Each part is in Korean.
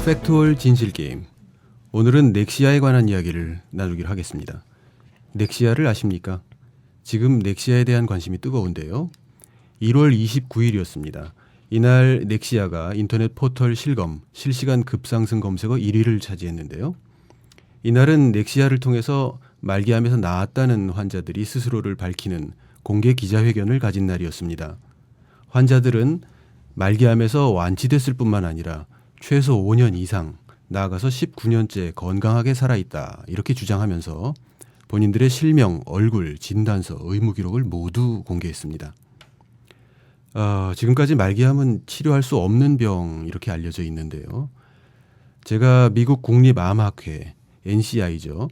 팩트월 진실 게임. 오늘은 넥시아에 관한 이야기를 나누기로 하겠습니다. 넥시아를 아십니까? 지금 넥시아에 대한 관심이 뜨거운데요. 1월 29일이었습니다. 이날 넥시아가 인터넷 포털 실검 실시간 급상승 검색어 1위를 차지했는데요. 이날은 넥시아를 통해서 말기암에서 나았다는 환자들이 스스로를 밝히는 공개 기자회견을 가진 날이었습니다. 환자들은 말기암에서 완치됐을 뿐만 아니라 최소 5년 이상, 나아가서 19년째 건강하게 살아있다 이렇게 주장하면서 본인들의 실명, 얼굴, 진단서, 의무 기록을 모두 공개했습니다. 지금까지 말기암은 치료할 수 없는 병 이렇게 알려져 있는데요. 제가 미국 국립암학회 NCI죠.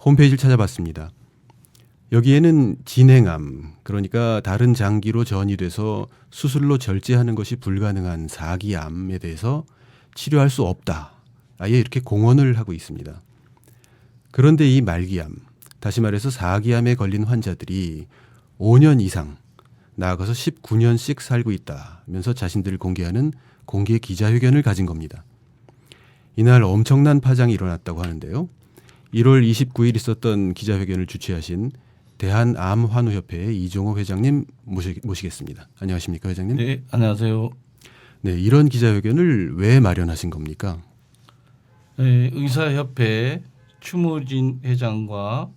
홈페이지를 찾아봤습니다. 여기에는 진행암, 그러니까 다른 장기로 전이돼서 수술로 절제하는 것이 불가능한 사기암에 대해서 치료할 수 없다. 아예 이렇게 공언을 하고 있습니다. 그런데 이 말기암, 다시 말해서 사기암에 걸린 환자들이 5년 이상, 나아가서 19년씩 살고 있다면서 자신들을 공개하는 공개 기자회견을 가진 겁니다. 이날 엄청난 파장이 일어났다고 하는데요. 1월 29일 있었던 기자회견을 주최하신 대한암환우협회의 이종호 회장님 모시겠습니다. 안녕하십니까, 회장님? 네, 안녕하세요. 네, 이런 기자회견을 왜 마련하신 겁니까? 네, 의사협회 추무진 회장과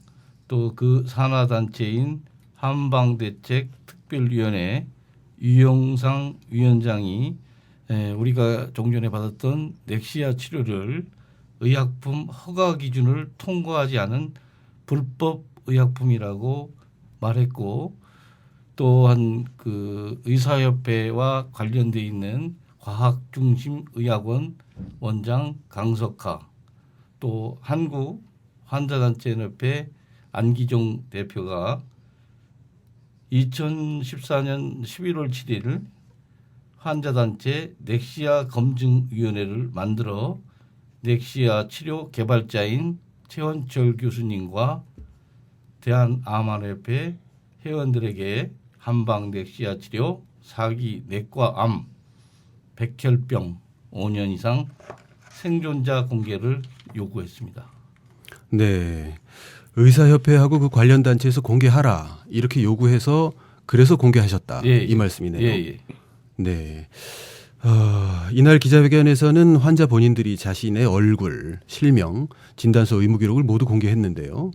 또 그 산하단체인 한방대책특별위원회 유영상 위원장이 우리가 종전에 받았던 넥시아 치료를 의약품 허가 기준을 통과하지 않은 불법 의약품이라고 말했고, 또한 그 의사협회와 관련돼 있는 과학중심의학원 원장 강석하, 또 한국 환자단체연합회 안기종 대표가 2014년 11월 7일 환자단체 넥시아 검증위원회를 만들어 넥시아 치료 개발자인 최원철 교수님과 대한암환협회 회원들에게 한방 넥시아 치료, 사기 내과암, 백혈병 5년 이상 생존자 공개를 요구했습니다. 네, 의사협회하고 그 관련 단체에서 공개하라 이렇게 요구해서 그래서 공개하셨다. 예, 이 말씀이네요. 예. 네. 이날 기자회견에서는 환자 본인들이 자신의 얼굴, 실명, 진단서, 의무 기록을 모두 공개했는데요.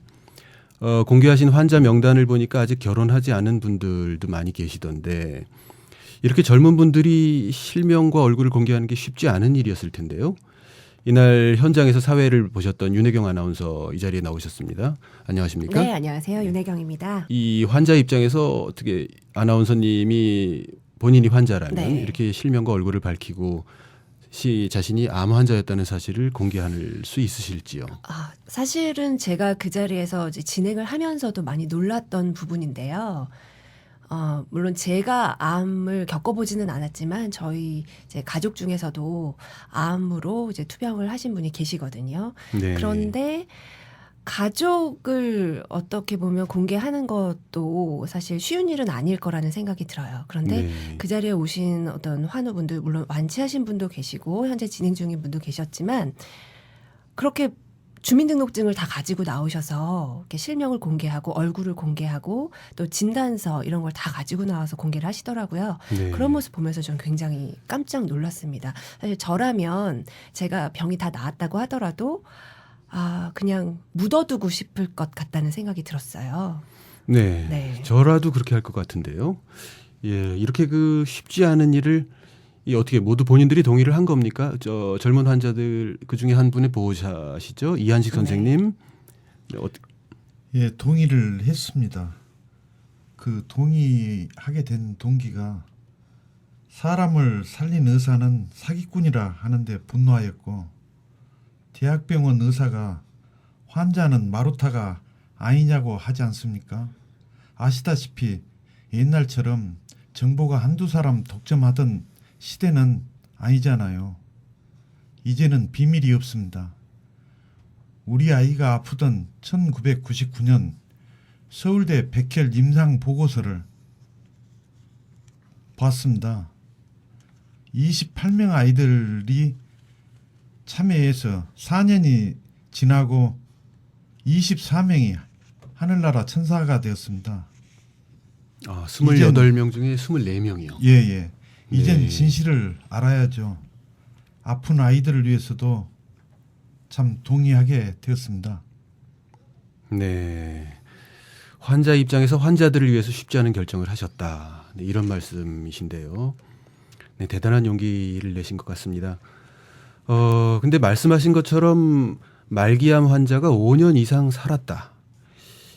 공개하신 환자 명단을 보니까 아직 결혼하지 않은 분들도 많이 계시던데 이렇게 젊은 분들이 실명과 얼굴을 공개하는 게 쉽지 않은 일이었을 텐데요. 이날 현장에서 사회를 보셨던 윤혜경 아나운서 이 자리에 나오셨습니다. 안녕하십니까? 네, 안녕하세요. 윤혜경입니다. 이 환자 입장에서 어떻게 아나운서님이 본인이 환자라면 네. 이렇게 실명과 얼굴을 밝히고 자신이 암 환자였다는 사실을 공개할 수 있으실지요? 사실은 제가 그 자리에서 이제 진행을 하면서도 많이 놀랐던 부분인데요. 물론 제가 암을 겪어보지는 않았지만 저희 이제 가족 중에서도 암으로 이제 투병을 하신 분이 계시거든요. 네. 그런데 가족을 어떻게 보면 공개하는 것도 사실 쉬운 일은 아닐 거라는 생각이 들어요. 그런데 네. 그 자리에 오신 어떤 환우분들, 물론 완치하신 분도 계시고 현재 진행 중인 분도 계셨지만 그렇게 주민등록증을 다 가지고 나오셔서 이렇게 실명을 공개하고 얼굴을 공개하고 또 진단서 이런 걸 다 가지고 나와서 공개를 하시더라고요. 네. 그런 모습 보면서 저는 굉장히 깜짝 놀랐습니다. 사실 저라면 제가 병이 다 나았다고 하더라도 그냥 묻어두고 싶을 것 같다는 생각이 들었어요. 네. 네. 저라도 그렇게 할 것 같은데요. 예, 이렇게 그 쉽지 않은 일을 어떻게 모두 본인들이 동의를 한 겁니까? 젊은 환자들 그 중에 한 분의 보호자시죠, 이한식 선생님. 네. 예, 동의를 했습니다. 그 동의하게 된 동기가 사람을 살린 의사는 사기꾼이라 하는데 분노하였고, 대학병원 의사가 환자는 마루타가 아니냐고 하지 않습니까? 아시다시피 옛날처럼 정보가 한두 사람 독점하던 시대는 아니잖아요. 이제는 비밀이 없습니다. 우리 아이가 아프던 1999년 서울대 백혈 임상 보고서를 봤습니다. 28명 아이들이 참여해서 4년이 지나고 24명이 하늘나라 천사가 되었습니다. 28명 중에 24명이요. 예. 이젠 네. 진실을 알아야죠. 아픈 아이들을 위해서도 참 동의하게 되었습니다. 네. 환자 입장에서 환자들을 위해서 쉽지 않은 결정을 하셨다. 네, 이런 말씀이신데요. 네, 대단한 용기를 내신 것 같습니다. 근데 말씀하신 것처럼 말기암 환자가 5년 이상 살았다.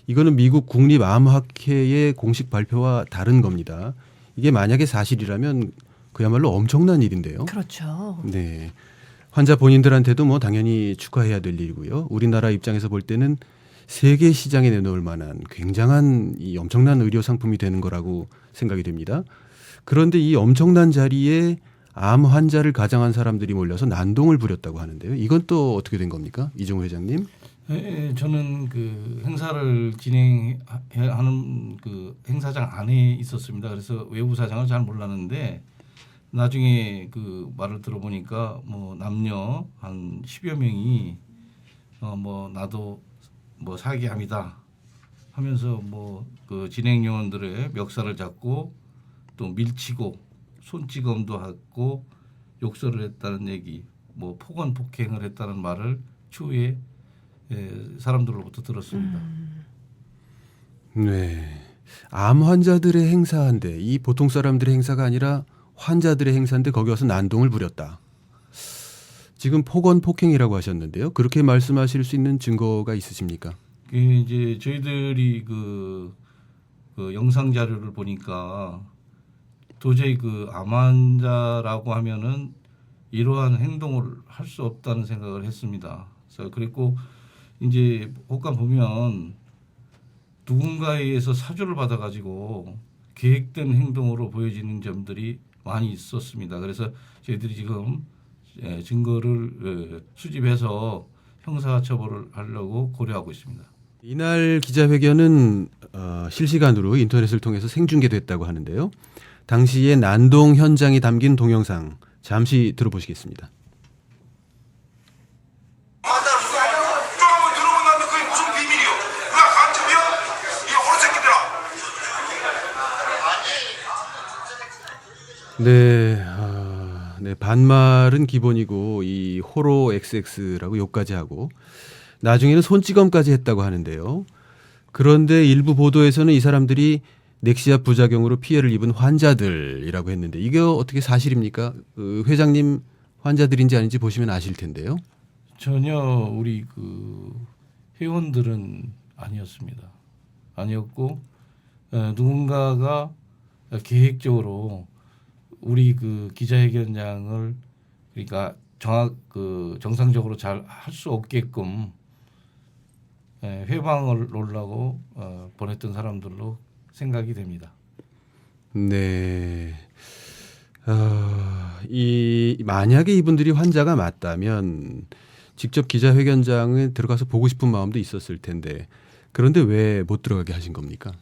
이거는 미국 국립암학회의 공식 발표와 다른 겁니다. 이게 만약에 사실이라면 그야말로 엄청난 일인데요. 그렇죠. 네. 환자 본인들한테도 뭐 당연히 축하해야 될 일이고요. 우리나라 입장에서 볼 때는 세계 시장에 내놓을 만한 굉장한 이 엄청난 의료 상품이 되는 거라고 생각이 됩니다. 그런데 이 엄청난 자리에 암 환자를 가장한 사람들이 몰려서 난동을 부렸다고 하는데요. 이건 또 어떻게 된 겁니까? 이종우 회장님. 저는 그 행사를 진행하는 그 행사장 안에 있었습니다. 그래서 외부 사정을 잘 몰랐는데 나중에 그 말을 들어보니까 뭐 남녀 한 10여 명이 뭐 나도 뭐 사기암이다 하면서 뭐 그 진행 요원들의 멱살을 잡고 또 밀치고 손찌검도 하고 욕설을 했다는 얘기, 뭐 폭언 폭행을 했다는 말을 추후에 사람들로부터 들었습니다. 네. 암 환자들의 행사인데 이 보통 사람들의 행사가 아니라 환자들의 행사인데 거기 와서 난동을 부렸다. 지금 폭언 폭행이라고 하셨는데요. 그렇게 말씀하실 수 있는 증거가 있으십니까? 이제 저희들이 그 영상 자료를 보니까 도저히 그 암 환자라고 하면은 이러한 행동을 할 수 없다는 생각을 했습니다. 그래서 그랬고 이제 혹간 보면 누군가에 의해서 사주를 받아가지고 계획된 행동으로 보여지는 점들이 많이 있었습니다. 그래서 저희들이 지금 증거를 수집해서 형사처벌을 하려고 고려하고 있습니다. 이날 기자회견은 실시간으로 인터넷을 통해서 생중계됐다고 하는데요. 당시의 난동 현장이 담긴 동영상 잠시 들어보시겠습니다. 들어보면 그게 무슨 비밀이요? 그가 간첩이요? 이 호로 새끼들아. 네, 반말은 기본이고 이 호로 XX라고 욕까지 하고 나중에는 손찌검까지 했다고 하는데요. 그런데 일부 보도에서는 이 사람들이 넥시아 부작용으로 피해를 입은 환자들이라고 했는데 이게 어떻게 사실입니까? 회장님 환자들인지 아닌지 보시면 아실 텐데요. 전혀 우리 그 회원들은 아니었습니다. 아니었고 누군가가 계획적으로 우리 그 기자회견장을 그러니까 정상적으로 잘 할 수 없게끔 회방을 놓으려고 보냈던 사람들로 생각이 됩니다. 네. 만약에 이분들이 환자가 맞다면 직접 기자회견장에 들어가서 보고 싶은 마음도 있었을 텐데 그런데 왜 못 들어가게 하신 겁니까?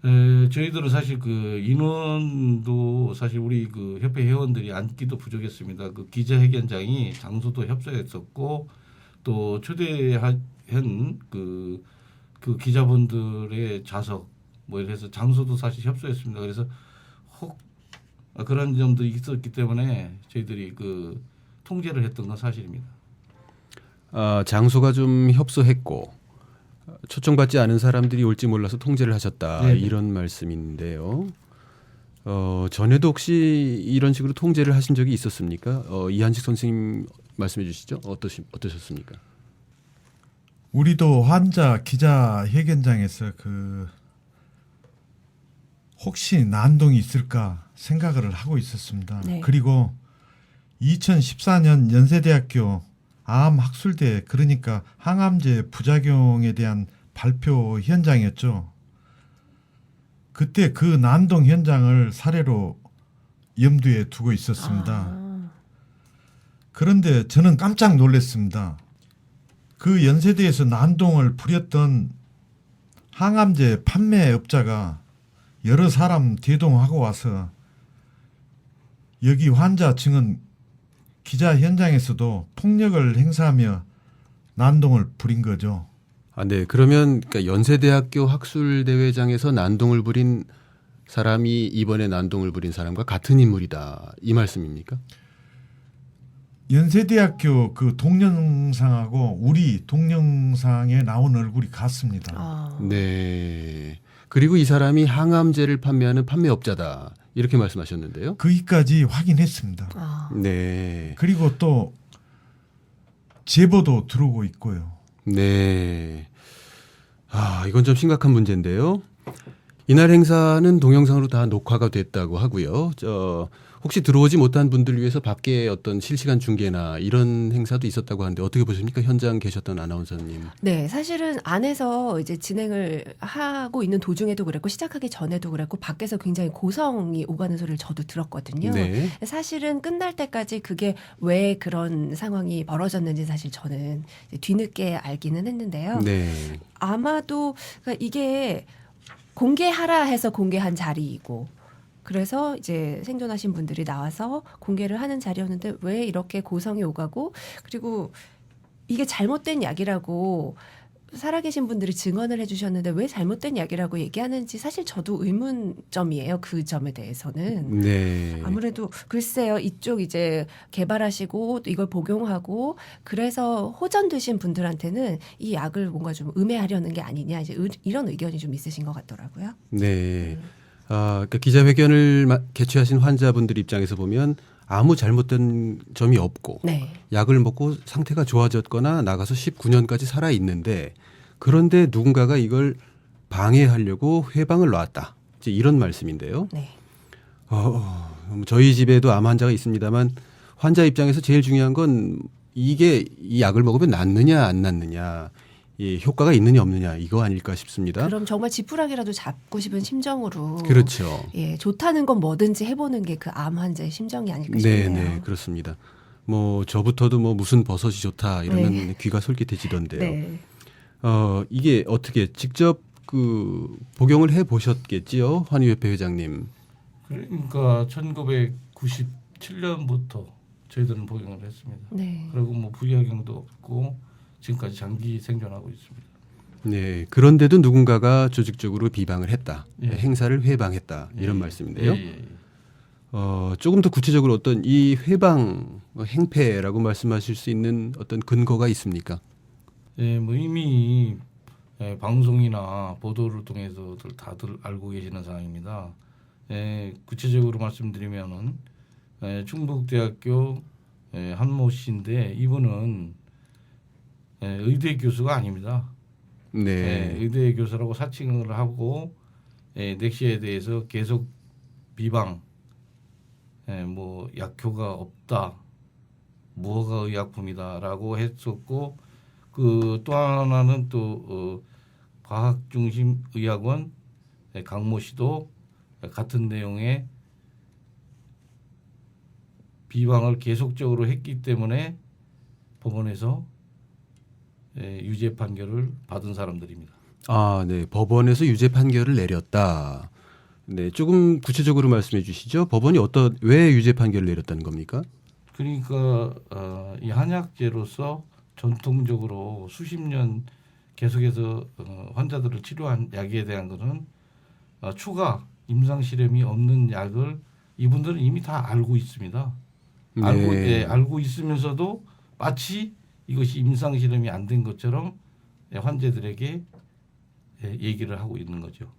저희들은 사실 그 인원도 사실 우리 그 협회 회원들이 앉기도 부족했습니다. 그 기자회견장이 장소도 협소했었고 또 초대한 그 기자분들의 좌석 뭐 이래서 장소도 사실 협소했습니다. 그래서 혹 그런 점도 있었기 때문에 저희들이 그 통제를 했던 건 사실입니다. 장소가 좀 협소했고 초청받지 않은 사람들이 올지 몰라서 통제를 하셨다. 네네. 이런 말씀인데요. 전에도 혹시 이런 식으로 통제를 하신 적이 있었습니까? 이한식 선생님 말씀해 주시죠. 어떠셨습니까? 우리도 환자 기자회견장에서 혹시 난동이 있을까 생각을 하고 있었습니다. 네. 그리고 2014년 연세대학교 암학술대 그러니까 항암제 부작용에 대한 발표 현장이었죠. 그때 그 난동 현장을 사례로 염두에 두고 있었습니다. 그런데 저는 깜짝 놀랐습니다. 그 연세대에서 난동을 부렸던 항암제 판매업자가 여러 사람 대동하고 와서 여기 환자 증은 기자 현장에서도 폭력을 행사하며 난동을 부린 거죠. 아, 네. 그러면 그러니까 연세대학교 학술대회장에서 난동을 부린 사람이 이번에 난동을 부린 사람과 같은 인물이다. 이 말씀입니까? 연세대학교 그 동영상하고 우리 동영상에 나온 얼굴이 같습니다. 아. 네. 그리고 이 사람이 항암제를 판매하는 판매업자다. 이렇게 말씀하셨는데요. 거기까지 확인했습니다. 아. 네. 그리고 또 제보도 들어오고 있고요. 네. 아, 이건 좀 심각한 문제인데요. 이날 행사는 동영상으로 다 녹화가 됐다고 하고요. 혹시 들어오지 못한 분들 위해서 밖에 어떤 실시간 중계나 이런 행사도 있었다고 하는데 어떻게 보십니까? 현장 계셨던 아나운서님. 네, 사실은 안에서 이제 진행을 하고 있는 도중에도 그랬고 시작하기 전에도 그랬고 밖에서 굉장히 고성이 오가는 소리를 저도 들었거든요. 네. 사실은 끝날 때까지 그게 왜 그런 상황이 벌어졌는지 사실 저는 이제 뒤늦게 알기는 했는데요. 네. 아마도 그러니까 이게 공개하라 해서 공개한 자리이고 그래서 이제 생존하신 분들이 나와서 공개를 하는 자리였는데 왜 이렇게 고성이 오가고 그리고 이게 잘못된 약이라고 살아계신 분들이 증언을 해주셨는데 왜 잘못된 약이라고 얘기하는지 사실 저도 의문점이에요. 그 점에 대해서는. 네. 아무래도 글쎄요. 이쪽 이제 개발하시고 또 이걸 복용하고 그래서 호전되신 분들한테는 이 약을 뭔가 좀 음해하려는 게 아니냐 이제 이런 의견이 좀 있으신 것 같더라고요. 네. 그러니까 기자회견을 개최하신 환자분들 입장에서 보면 아무 잘못된 점이 없고 네. 약을 먹고 상태가 좋아졌거나 나가서 19년까지 살아 있는데 그런데 누군가가 이걸 방해하려고 회방을 놨다. 이제 이런 말씀인데요. 네. 저희 집에도 암 환자가 있습니다만 환자 입장에서 제일 중요한 건 이게 이 약을 먹으면 낫느냐 안 낫느냐, 이 효과가 있느냐 없느냐 이거 아닐까 싶습니다. 그럼 정말 지푸라기라도 잡고 싶은 심정으로 그렇죠. 예, 좋다는 건 뭐든지 해보는 게 그 암 환자의 심정이 아닐까 네, 싶네요. 네, 그렇습니다. 뭐 저부터도 뭐 무슨 버섯이 좋다 이러면 네. 귀가 솔깃해지던데요. 네. 이게 어떻게 직접 그 복용을 해 보셨겠지요, 환희협회 회장님. 그러니까 1997년부터 저희들은 복용을 했습니다. 네. 그리고 뭐 부작용도 없고 지금까지 장기 생존하고 있습니다. 네, 그런데도 누군가가 조직적으로 비방을 했다, 예. 행사를 회방했다 이런 예, 말씀인데요. 예, 예, 예. 조금 더 구체적으로 어떤 이 회방 행패라고 말씀하실 수 있는 어떤 근거가 있습니까? 예, 뭐 이미 방송이나 보도를 통해서 다들 알고 계시는 사항입니다. 구체적으로 말씀드리면은 충북대학교 한모 씨인데 이분은 의대 교수가 아닙니다. 네, 의대 교수라고 사칭을 하고 넥시에 대해서 계속 비방, 뭐 약효가 없다, 무허가 의약품이다라고 했었고 그 또 하나는 또 과학중심의학원 강모 씨도 같은 내용의 비방을 계속적으로 했기 때문에 법원에서 유죄 판결을 받은 사람들입니다. 네, 법원에서 유죄 판결을 내렸다. 네, 조금 구체적으로 말씀해 주시죠. 법원이 왜 유죄 판결을 내렸다는 겁니까? 그러니까 이 한약제로서 전통적으로 수십 년 계속해서 환자들을 치료한 약에 대한 것은 추가 임상 실험이 없는 약을 이분들은 이미 다 알고 있습니다. 네. 알고 있으면서도 마치 이것이 임상 실험이 안 된 것처럼 환자들에게 얘기를 하고 있는 거죠.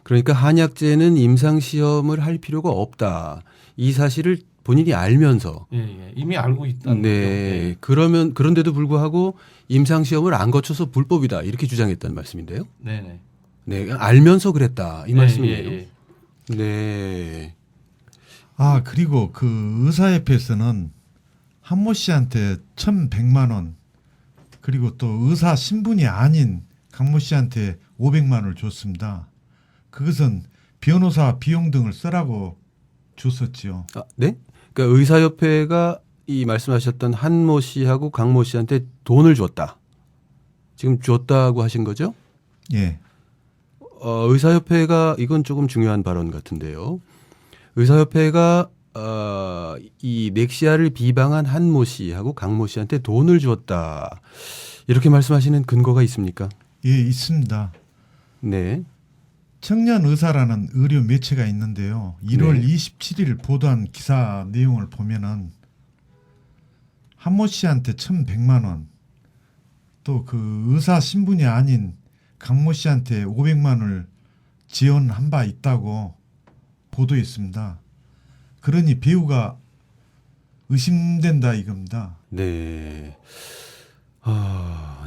그러니까 한약제는 임상 시험을 할 필요가 없다. 이 사실을 본인이 알면서 이미 알고 있다는 네. 거죠. 그런데도 불구하고 임상 시험을 안 거쳐서 불법이다. 이렇게 주장했다는 말씀인데요. 네네. 네, 알면서 그랬다. 이 말씀이에요. 예. 네. 그리고 그 의사협회에서는 한모 씨한테 1,100만 원 그리고 또 의사 신분이 아닌 강모 씨한테 500만 원을 줬습니다. 그것은 변호사 비용 등을 쓰라고 줬었지요. 네? 그러니까 의사협회가 이 말씀하셨던 한모 씨하고 강모 씨한테 돈을 줬다. 지금 줬다고 하신 거죠? 예. 의사협회가 이건 조금 중요한 발언 같은데요. 의사협회가 이 넥시아를 비방한 한모 씨하고 강모 씨한테 돈을 주었다. 이렇게 말씀하시는 근거가 있습니까? 예, 있습니다. 네. 청년 의사라는 의료 매체가 있는데요. 1월 네. 27일 보도한 기사 내용을 보면은 한모 씨한테 1,100만 원, 또 그 의사 신분이 아닌 강모 씨한테 500만 원을 지원한 바 있다고 보도했습니다. 그러니 배우가 의심된다 이겁니다. 네.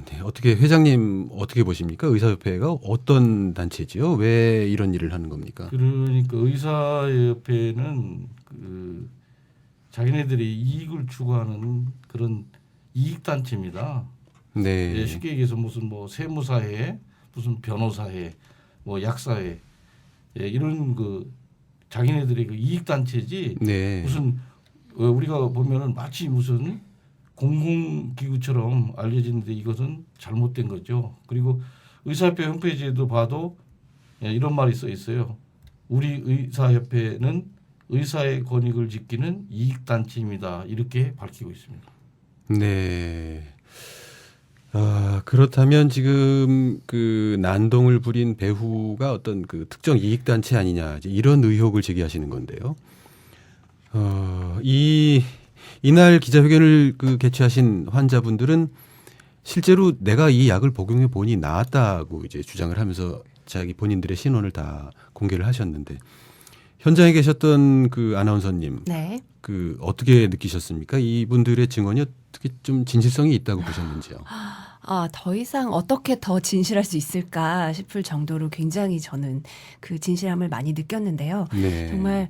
네. 어떻게 회장님 어떻게 보십니까? 의사협회가 어떤 단체지요? 왜 이런 일을 하는 겁니까? 그러니까 의사협회는 그 자기네들이 이익을 추구하는 그런 이익 단체입니다. 네. 예, 쉽게 얘기해서 무슨 뭐 세무사회, 무슨 변호사회, 뭐 약사회 예, 이런 그 자기네들의 그 이익 단체지 네. 무슨 우리가 보면은 마치 무슨 공공기구처럼 알려지는데 이것은 잘못된 거죠. 그리고 의사협회 홈페이지에도 봐도 예, 이런 말이 써 있어요. 우리 의사협회는 의사의 권익을 지키는 이익단체입니다. 이렇게 밝히고 있습니다. 네. 그렇다면 지금 그 난동을 부린 배후가 어떤 그 특정 이익단체 아니냐 이런 의혹을 제기하시는 건데요. 이날 기자회견을 그 개최하신 환자분들은 실제로 내가 이 약을 복용해 보니 나았다고 이제 주장을 하면서 자기 본인들의 신원을 다 공개를 하셨는데 현장에 계셨던 그 아나운서님, 네. 그 어떻게 느끼셨습니까? 이분들의 증언이 어떻게 좀 진실성이 있다고 보셨는지요? 더 이상 어떻게 더 진실할 수 있을까 싶을 정도로 굉장히 저는 그 진실함을 많이 느꼈는데요. 네. 정말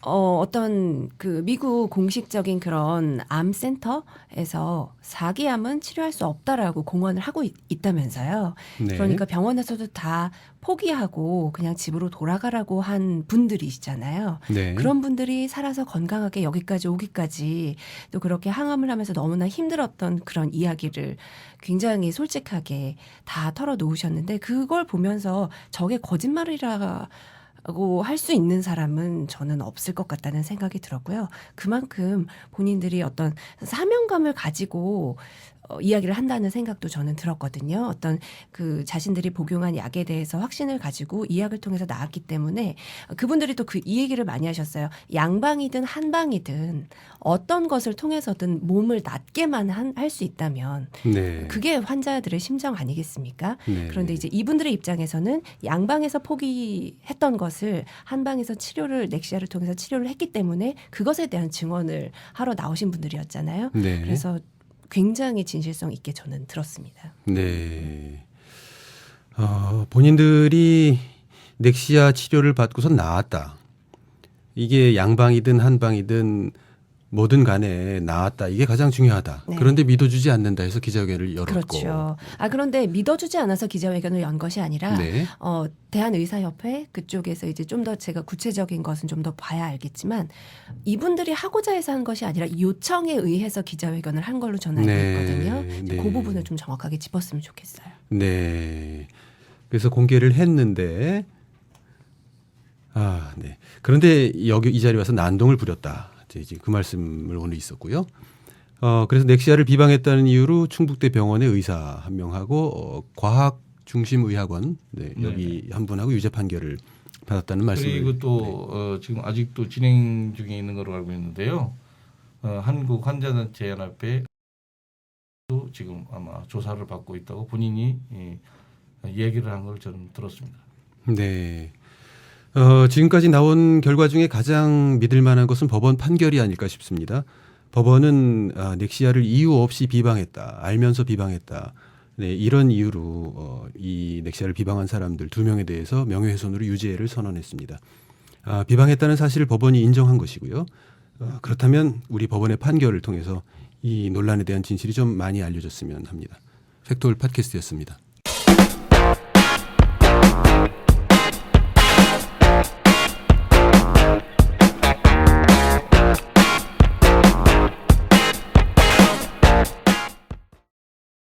어떤 그 미국 공식적인 그런 암센터에서 사기암은 치료할 수 없다라고 공언을 하고 있다면서요. 네. 그러니까 병원에서도 다 포기하고 그냥 집으로 돌아가라고 한 분들이시잖아요. 네. 그런 분들이 살아서 건강하게 여기까지 오기까지 또 그렇게 항암을 하면서 너무나 힘들었던 그런 이야기를 굉장히 솔직하게 다 털어놓으셨는데 그걸 보면서 저게 거짓말이라 고 할 수 있는 사람은 저는 없을 것 같다는 생각이 들었고요. 그만큼 본인들이 어떤 사명감을 가지고 이야기를 한다는 생각도 저는 들었거든요. 어떤 그 자신들이 복용한 약에 대해서 확신을 가지고 이 약을 통해서 나았기 때문에 그분들이 또 그 이 얘기를 많이 하셨어요. 양방이든 한방이든 어떤 것을 통해서든 몸을 낫게만 할 수 있다면 네. 그게 환자들의 심정 아니겠습니까? 네. 그런데 이제 이분들의 입장에서는 양방에서 포기했던 것을 한방에서 치료를 넥시아를 통해서 치료를 했기 때문에 그것에 대한 증언을 하러 나오신 분들이었잖아요. 네. 그래서 굉장히 진실성 있게 저는 들었습니다. 네. 본인들이 넥시아 치료를 받고서 나았다. 이게 양방이든 한방이든 뭐든 간에 나았다. 이게 가장 중요하다. 네. 그런데 믿어주지 않는다 해서 기자회견을 열었고. 그렇죠. 그런데 믿어주지 않아서 기자회견을 연 것이 아니라 네. 대한의사협회 그쪽에서 이제 좀 더 제가 구체적인 것은 좀 더 봐야 알겠지만 이분들이 하고자 해서 한 것이 아니라 요청에 의해서 기자회견을 한 걸로 저는 알고 네. 있거든요. 네. 그 부분을 좀 정확하게 짚었으면 좋겠어요. 네. 그래서 공개를 했는데 네. 그런데 여기 이 자리에 와서 난동을 부렸다. 이제 그 말씀을 오늘 있었고요. 그래서 넥시아를 비방했다는 이유로 충북대 병원의 의사 한 명하고 과학 중심 의학원 여기 한 분하고 유죄 판결을 받았다는 말씀을. 그리고 또 지금 아직도 진행 중에 있는 걸로 알고 있는데요. 한국 환자단체 연합회도 지금 아마 조사를 받고 있다고 본인이 얘기를 한 걸 저는 들었습니다. 네. 지금까지 나온 결과 중에 가장 믿을 만한 것은 법원 판결이 아닐까 싶습니다. 법원은 넥시아를 이유 없이 비방했다. 알면서 비방했다. 네, 이런 이유로 이 넥시아를 비방한 사람들 2명에 대해서 명예훼손으로 유죄를 선언했습니다. 비방했다는 사실을 법원이 인정한 것이고요. 그렇다면 우리 법원의 판결을 통해서 이 논란에 대한 진실이 좀 많이 알려졌으면 합니다. 팩트올 팟캐스트였습니다.